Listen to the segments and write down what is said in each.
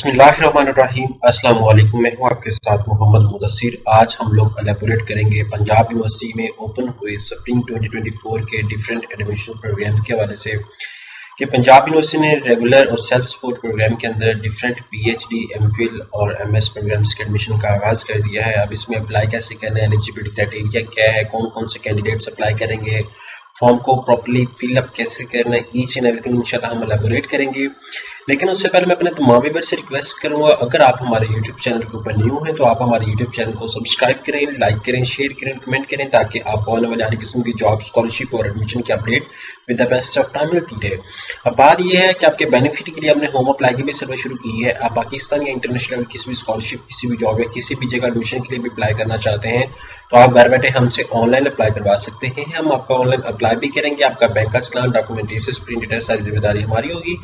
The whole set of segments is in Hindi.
बिस्मिल्लाहिर्रहमानिर्रहीम। अस्सलाम वालेकुम। मैं हूं आपके साथ मोहम्मद मुदस्सिर। आज हम लोग एलेबोरेट करेंगे पंजाब यूनिवर्सिटी में ओपन हुए स्प्रिंग 2024 के डिफरेंट एडमिशन प्रोग्राम के हवाले से कि पंजाब यूनिवर्सिटी ने रेगुलर और सेल्फ सपोर्ट प्रोग्राम के अंदर डिफरेंट पीएचडी, एमफिल और एमएस प्रोग्राम्स के एडमिशन का आगाज़ कर दिया है। अब इसमें अप्लाई कैसे करना है, एलिजिबिलिटी क्राइटेरिया क्या है, कौन कौन से कैंडिडेट्स अप्लाई करेंगे, फॉर्म को प्रॉपर्ली फिलअप कैसे करना है, ईच एंड एवरीथिंग इंशाल्लाह हम एलेबोरेट करेंगे। लेकिन उससे पहले मैं अपने तमाम व्यूअर्स से रिक्वेस्ट करूंगा, अगर आप हमारे यूट्यूब चैनल के ऊपर न्यू हैं तो आप हमारे यूट्यूब चैनल को सब्सक्राइब करें, लाइक करें, शेयर करें, कमेंट करें, ताकि आपको आने वाली हर किस्म की जॉब, स्कॉलरशिप और एडमिशन की update with the best of time मिलती रहे। अब बात यह है कि आपके बेनिफिट के लिए हमने होम अप्लाई की भी सर्विस शुरू की है। आप पाकिस्तान या इंटरनेशनल किसी भी स्कॉलरशिप, किसी भी जॉब या किसी भी जगह एडमिशन के लिए भी अप्लाई करना चाहते हैं तो आप घर बैठे हमसे ऑनलाइन अप्लाई करवा सकते हैं। हम आपका ऑनलाइन अप्लाई भी करेंगे। आपका बैंक का चलान, डॉक्यूमेंटेशन, प्रिंट डिटेल सारी जिम्मेदारी हमारी होगी।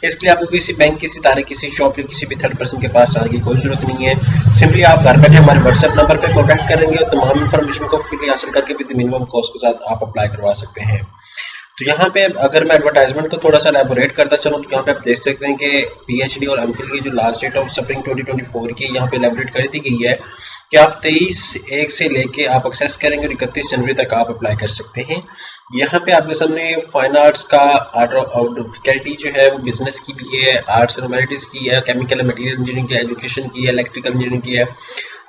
इसके लिए आपको किसी बैंक, किसी तारीख, किसी शॉप या किसी भी थर्ड पर्सन के पास जाने की कोई जरूरत नहीं है। सिंपली आप घर बैठे हमारे व्हाट्सएप नंबर पर कॉन्टैक्ट करेंगे और तमाम इन्फॉर्मेशन को फ्री हासिल करके विद मिनिमम कॉस्ट के साथ आप अप्लाई करवा सकते हैं। तो यहाँ पे अगर मैं एडवर्टाइजमेंट को थोड़ा सा एलेबोरेट करता चलूँ तो यहाँ पे आप देख सकते हैं कि पीएचडी और एमफिल की जो लास्ट डेट ऑफ स्प्रिंग 2024 की यहाँ पे एलेबोरेट कर दी गई है कि आप 23/1 से लेके आप एक्सेस करेंगे और 31 जनवरी तक आप अप्लाई कर सकते हैं। यहाँ पे आपके सामने फाइन आर्ट्स का आउट ऑफ फैकल्टी जो है वो बिजनेस की भी है, आर्ट्स एंड ह्यूमैनिटीज की है, केमिकल एंड मटेरियल इंजीनियरिंग की, एजुकेशन की है, इलेक्ट्रिकल इंजीनियरिंग की है,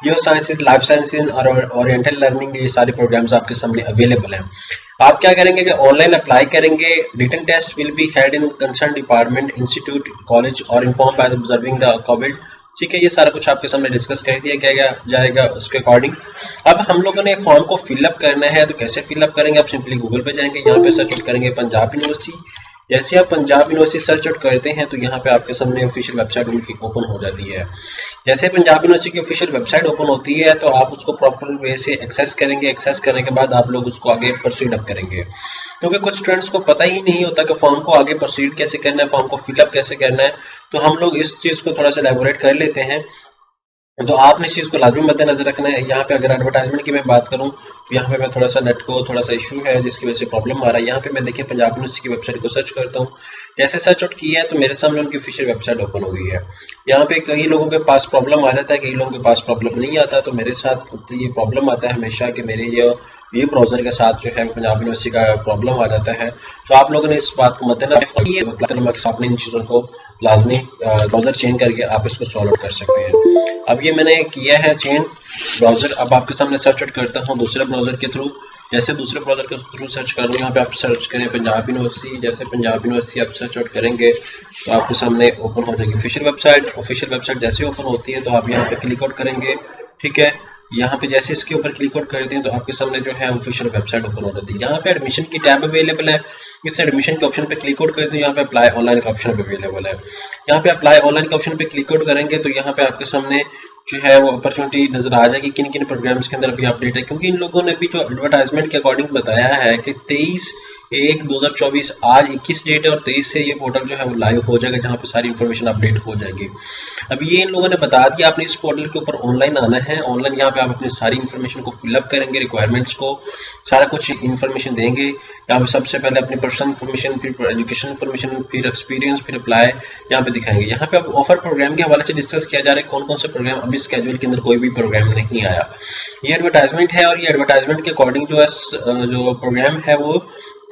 जियो साइंसेज, लाइफ साइंसेज और ओरिएंटल लर्निंग, ये सारे प्रोग्राम्स आपके सामने अवेलेबल हैं। आप क्या करेंगे कि ऑनलाइन अप्लाई करेंगे। Written test will be held in concern department, institute, college और inform by observing the covid. ठीक है, ये सारा कुछ आपके सामने डिस्कस कर दिया जाएगा उसके अकॉर्डिंग। अब हम लोगों ने फॉर्म को फिलअप करना है, तो कैसे फिलअप करेंगे? आप सिंपली गूगल पे जाएंगे, यहाँ पे सर्च करेंगे पंजाब यूनिवर्सिटी। जैसे आप पंजाब यूनिवर्सिटी सर्च आउट करते हैं तो यहाँ पे आपके सामने ऑफिशियल वेबसाइट उनकी ओपन हो जाती है। जैसे पंजाब यूनिवर्सिटी की ऑफिशियल वेबसाइट ओपन होती है तो आप उसको प्रॉपर वे से एक्सेस करेंगे। एक्सेस करने के बाद आप लोग उसको आगे प्रोसीड अप करेंगे, क्योंकि कुछ स्टूडेंट्स को पता ही नहीं होता कि फॉर्म को आगे प्रोसीड कैसे करना है, फॉर्म को फिलअप कैसे करना है। तो हम लोग इस चीज़ को थोड़ा सा एलेबोरेट कर लेते हैं। तो आपने इस चीज़ को लाजमी मद्देनजर रखना है। यहाँ पे अगर एडवर्टाइजमेंट की मैं बात करूँ तो यहाँ पे मैं थोड़ा सा नेट को थोड़ा सा इशू है जिसकी वजह से प्रॉब्लम आ रहा है। यहाँ पे मैं देखिए पंजाब यूनिवर्सिटी की वेबसाइट को सर्च करता हूँ। जैसे सर्च आउट किया है तो मेरे सामने उनकी ऑफिशियल वेबसाइट ओपन हो गई है। यहाँ पे कई लोगों के पास प्रॉब्लम आ जाता है, कई लोगों के पास प्रॉब्लम नहीं आता। तो मेरे साथ तो ये प्रॉब्लम आता है हमेशा कि मेरे ये ब्राउज़र के साथ जो है पंजाब यूनिवर्सिटी का प्रॉब्लम आ जाता है। तो आप लोगों ने इस बात को मद्देनजर अपने इन चीज़ों को लाजमी ब्राउज़र चेंज करके आप इसको सॉल्व कर सकते हैं। अब ये मैंने किया है चेंज ब्राउज़र। अब आपके सामने सर्च आउट करता हूँ दूसरे ब्राउज़र के थ्रू। जैसे दूसरे ब्राउज़र के थ्रू सर्च करूँ, यहाँ पे आप सर्च करें पंजाब यूनिवर्सिटी। जैसे पंजाब यूनिवर्सिटी आप सर्च आउट करेंगे तो आपके सामने ओपन हो जाएगी ऑफिशियल वेबसाइट। ऑफिशियल वेबसाइट जैसे ओपन होती है तो आप यहाँ पे क्लिक आउट करेंगे। ठीक है, यहाँ पे जैसे इसके ऊपर क्लिक आउट करते हैं तो आपके सामने जो है ऑफिशियल वेबसाइट ओपन हो जाती है। यहाँ पे एडमिशन की टैब अवेलेबल है। इस एडमिशन के ऑप्शन पे क्लिक आउट करते हैं, यहाँ पे अप्लाई ऑनलाइन का ऑप्शन अवेलेबल है। यहाँ पे अप्लाई ऑनलाइन के ऑप्शन पे क्लिक आउट करेंगे तो यहाँ पे आपके सामने जो है वो अपॉर्चुनिटी नजर आ जाएगी किन किन प्रोग्राम्स के अंदर अभी अपडेट है। क्योंकि इन लोगों ने भी जो एडवर्टाइजमेंट के अकॉर्डिंग बताया है कि 23/1/2024 आज 21 डेट है और 23 से ये पोर्टल जो है वो लाइव हो जाएगा, जहाँ पे सारी इन्फॉर्मेशन अपडेट हो जाएगी। अब ये इन लोगों ने बता दिया आपने इस पोर्टल के ऊपर ऑनलाइन आना है। ऑनलाइन यहाँ पे आप अपनी सारी इन्फॉर्मेशन को फिलअप करेंगे, रिक्वायरमेंट्स को सारा कुछ इन्फॉर्मेशन देंगे। यहाँ पे सबसे पहले अपनी पर्सनल इन्फॉर्मेशन, फिर एजुकेशन इन्फॉर्मेशन, फिर एक्सपीरियंस, फिर अप्लाई यहाँ पे दिखाएंगे। यहाँ पे अब ऑफर प्रोग्राम के हवाले से डिस्कस किया जा रहा है कौन कौन से प्रोग्राम अभी स्केड्यूल के अंदर कोई भी प्रोग्राम नहीं आया। ये एडवर्टाइजमेंट है और ये एडवर्टाइजमेंट के अकॉर्डिंग जो प्रोग्राम है वो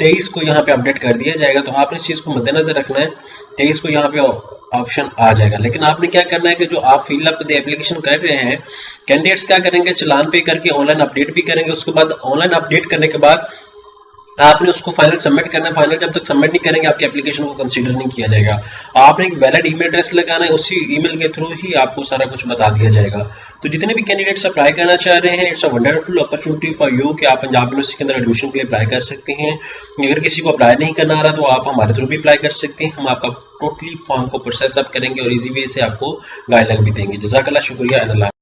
23 को यहाँ पे अपडेट कर दिया जाएगा। तो आपने इस चीज़ को मद्देनजर रखना है। 23 को यहाँ पे ऑप्शन आ जाएगा। लेकिन आपने क्या करना है कि जो आप फिल अप एप्लीकेशन कर रहे हैं, कैंडिडेट्स क्या करेंगे, चलान पे करके ऑनलाइन अपडेट भी करेंगे। उसके बाद ऑनलाइन अपडेट करने के बाद आपने उसको फाइनल सबमिट करना है। फाइनल जब तक सबमिट नहीं करेंगे आपकी एप्लीकेशन को कंसीडर नहीं किया जाएगा। आपने एक वैलिड ईमेल एड्रेस लगाना है, उसी ईमेल के थ्रू ही आपको सारा कुछ बता दिया जाएगा। तो जितने भी कैंडिडेट्स अप्लाई करना चाह रहे हैं, it's a wonderful opportunity for you कि आप पंजाब यूनिवर्सिटी के अंदर एडमिशन के लिए अप्लाई कर सकते हैं। अगर किसी को अप्लाई नहीं करना आ रहा तो आप हमारे थ्रू भी अप्लाई कर सकते हैं। हम आपका टोटली फॉर्म को प्रोसेस अप करेंगे और इजी वे से आपको गाइडलाइन भी देंगे। जज़ाकल्लाह, शुक्रिया।